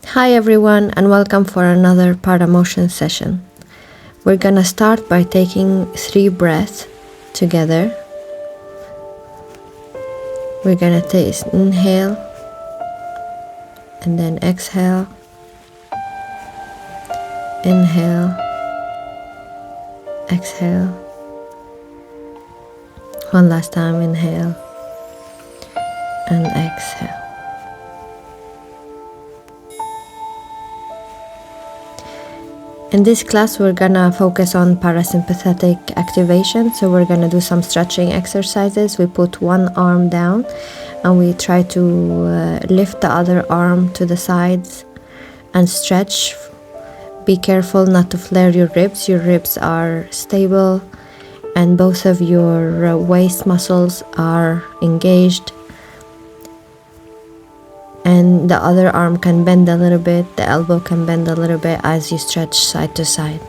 Hi everyone and welcome for another ParaMotion session. We're gonna start by taking 3 breaths together. We're gonna take inhale and then exhale, inhale, exhale. One last time, inhale and exhale. In this class, we're gonna focus on parasympathetic activation. So we're gonna do some stretching exercises. We put one arm down and we try to lift the other arm to the sides and stretch. Be careful not to flare your ribs. Your ribs are stable and both of your waist muscles are engaged. And the other arm can bend a little bit, the elbow can bend a little bit as you stretch side to side.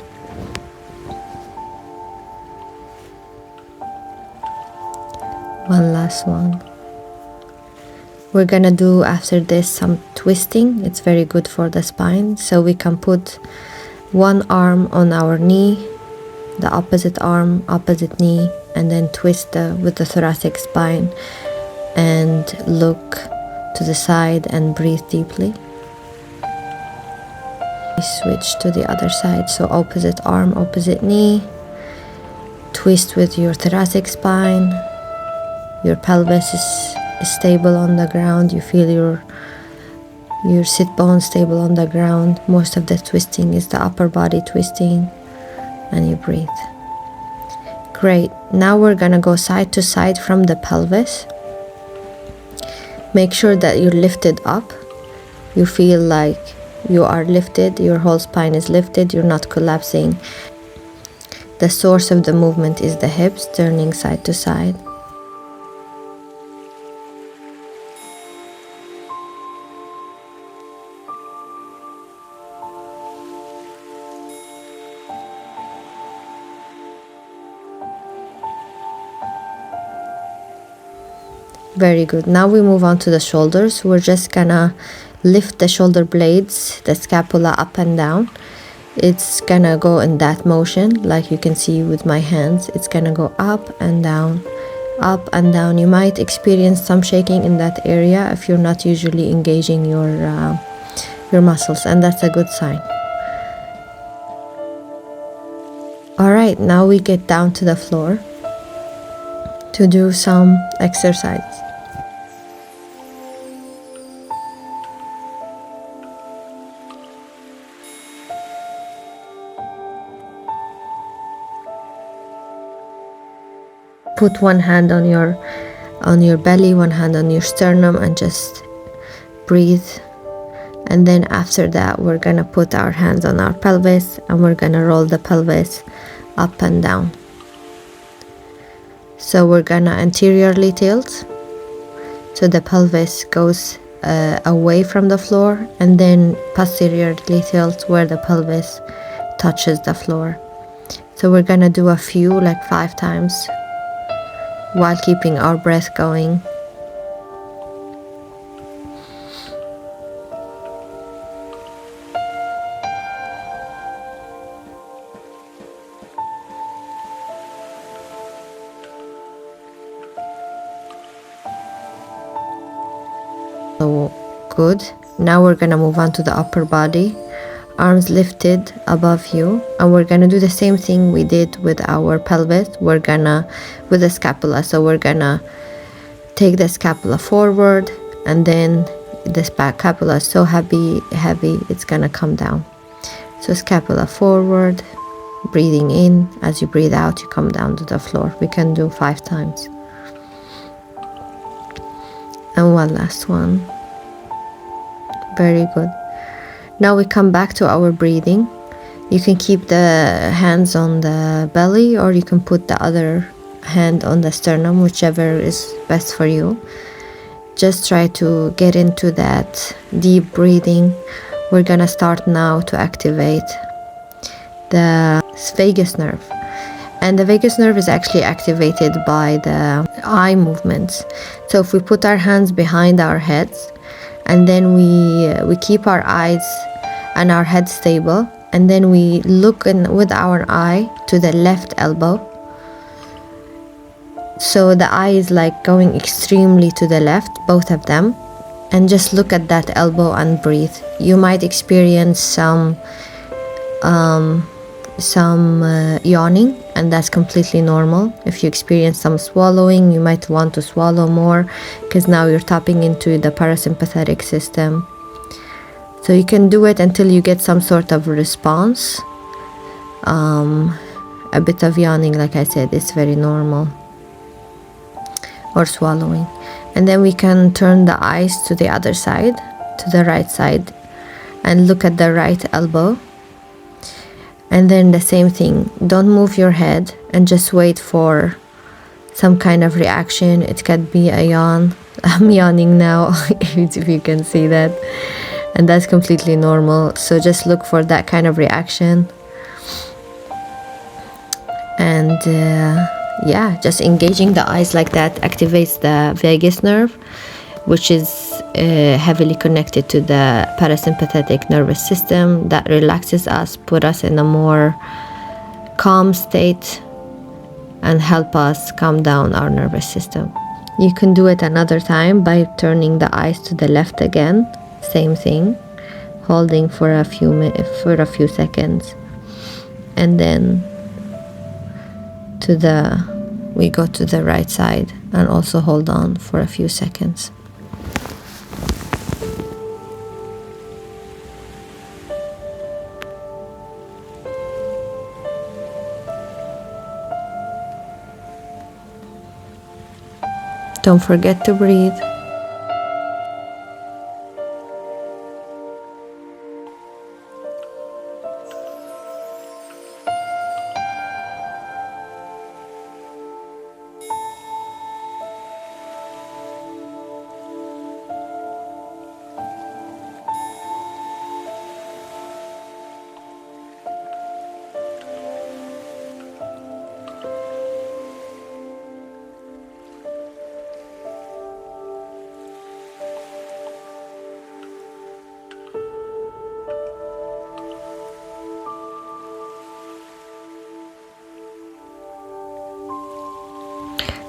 One last one. We're gonna do after this some twisting. It's very good for the spine. So we can put one arm on our knee, the opposite arm, opposite knee, and then twist with the thoracic spine and look to the side and breathe deeply. Switch to the other side, so opposite arm, opposite knee. Twist with your thoracic spine. Your pelvis is stable on the ground. You feel your sit bone stable on the ground. Most of the twisting is the upper body twisting, and you breathe. Great. Now we're gonna go side to side from the pelvis. Make sure that you're lifted up. You feel like you are lifted, your whole spine is lifted, you're not collapsing. The source of the movement is the hips, turning side to side. Very good. Now we move on to the shoulders. We're just gonna lift the shoulder blades, the scapula up and down. It's gonna go in that motion, like you can see with my hands. It's gonna go up and down, up and down. You might experience some shaking in that area if you're not usually engaging your muscles, and that's a good sign. All right, now we get down to the floor to do some exercise. Put one hand on your belly, one hand on your sternum, and just breathe. And then after that, we're gonna put our hands on our pelvis and we're gonna roll the pelvis up and down. So we're gonna anteriorly tilt, so the pelvis goes away from the floor, and then posteriorly tilt where the pelvis touches the floor. So we're gonna do a few, like 5 times, while keeping our breath going. So good. Now we're gonna move on to the upper body. Arms lifted above you, and we're gonna do the same thing we did with our pelvis. We're gonna with the scapula, so we're gonna take the scapula forward, and then the scapula is so heavy it's gonna come down. So scapula forward, breathing in. As you breathe out, you come down to the floor. We can do 5 times. And one last one. Very good. Now we come back to our breathing. You can keep the hands on the belly, or you can put the other hand on the sternum, whichever is best for you. Just try to get into that deep breathing. We're gonna start now to activate the vagus nerve. And the vagus nerve is actually activated by the eye movements. So if we put our hands behind our heads and then we keep our eyes and our head stable, and then we look in with our eye to the left elbow. So the eye is like going extremely to the left, both of them, and just look at that elbow and breathe. You might experience some yawning, and that's completely normal. If you experience some swallowing, you might want to swallow more, because now you're tapping into the parasympathetic system. So you can do it until you get some sort of response. A bit of yawning, like I said, is very normal, or swallowing. And then we can turn the eyes to the other side, to the right side, and look at the right elbow. And then the same thing, don't move your head, and just wait for some kind of reaction. It could be a yawn. I'm yawning now, if you can see that, and that's completely normal. So just look for that kind of reaction, and yeah, just engaging the eyes like that activates the vagus nerve, which is heavily connected to the parasympathetic nervous system, that relaxes us, put us in a more calm state, and help us calm down our nervous system. You can do it another time by turning the eyes to the left again, same thing, holding for a few seconds, and then we go to the right side and also hold on for a few seconds. Don't forget to breathe.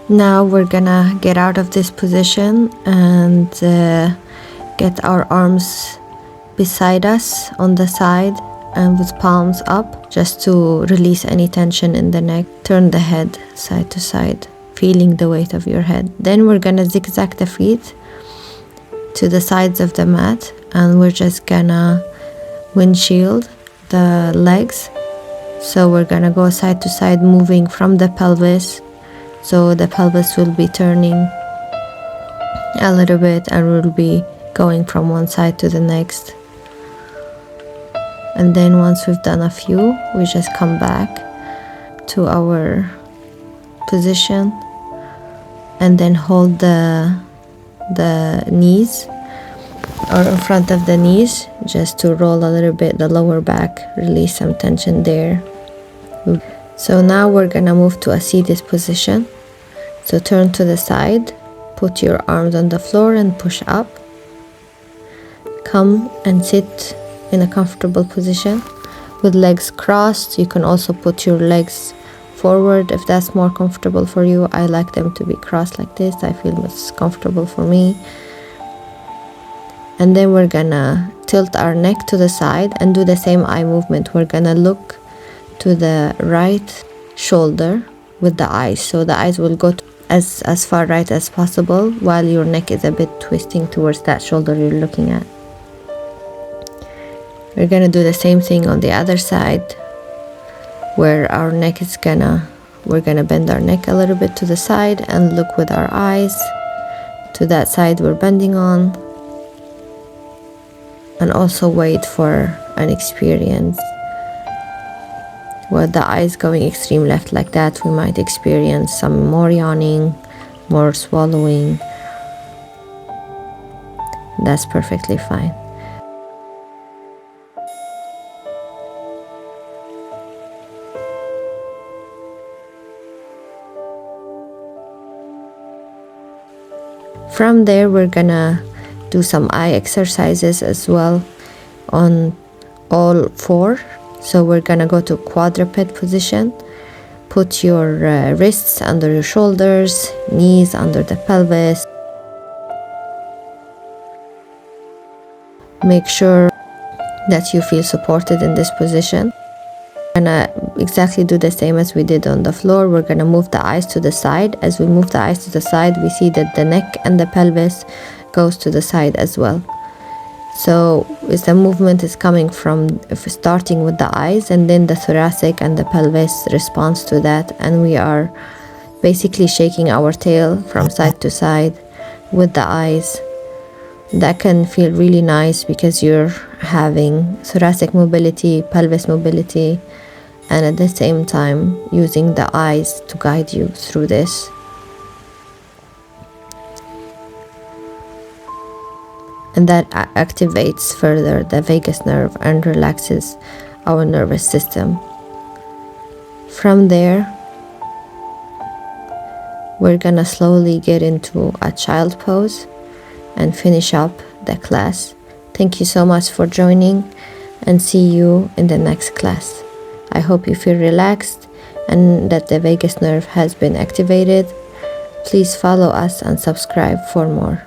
Now we're gonna get out of this position and get our arms beside us on the side and with palms up, just to release any tension in the neck. Turn the head side to side, feeling the weight of your head. Then we're gonna zigzag the feet to the sides of the mat, and we're just gonna windshield the legs. So we're gonna go side to side, moving from the pelvis. So the pelvis will be turning a little bit, and we'll be going from one side to the next. And then once we've done a few, we just come back to our position, and then hold the knees, or in front of the knees, just to roll a little bit the lower back, release some tension there. So now we're gonna move to a seated position. So turn to the side, put your arms on the floor and push up. Come and sit in a comfortable position with legs crossed. You can also put your legs forward if that's more comfortable for you. I like them to be crossed like this. I feel it's comfortable for me. And then we're gonna tilt our neck to the side and do the same eye movement. We're gonna look to the right shoulder with the eyes. So the eyes will go as far right as possible, while your neck is a bit twisting towards that shoulder you're looking at. We're gonna do the same thing on the other side, where our neck is we're gonna bend our neck a little bit to the side and look with our eyes to that side we're bending on, and also wait for an experience. With the eyes going extreme left like that, we might experience some more yawning, more swallowing. That's perfectly fine. From there, we're gonna do some eye exercises as well on all four. So we're gonna go to quadruped position. Put your wrists under your shoulders, knees under the pelvis. Make sure that you feel supported in this position. We're gonna exactly do the same as we did on the floor. We're gonna move the eyes to the side. As we move the eyes to the side, we see that the neck and the pelvis goes to the side as well. So as the movement is coming from starting with the eyes, and then the thoracic and the pelvis responds to that, and we are basically shaking our tail from side to side with the eyes. That can feel really nice because you're having thoracic mobility, pelvis mobility, and at the same time using the eyes to guide you through this. And that activates further the vagus nerve and relaxes our nervous system. From there, we're gonna slowly get into a child pose and finish up the class. Thank you so much for joining, and see you in the next class. I hope you feel relaxed and that the vagus nerve has been activated. Please follow us and subscribe for more.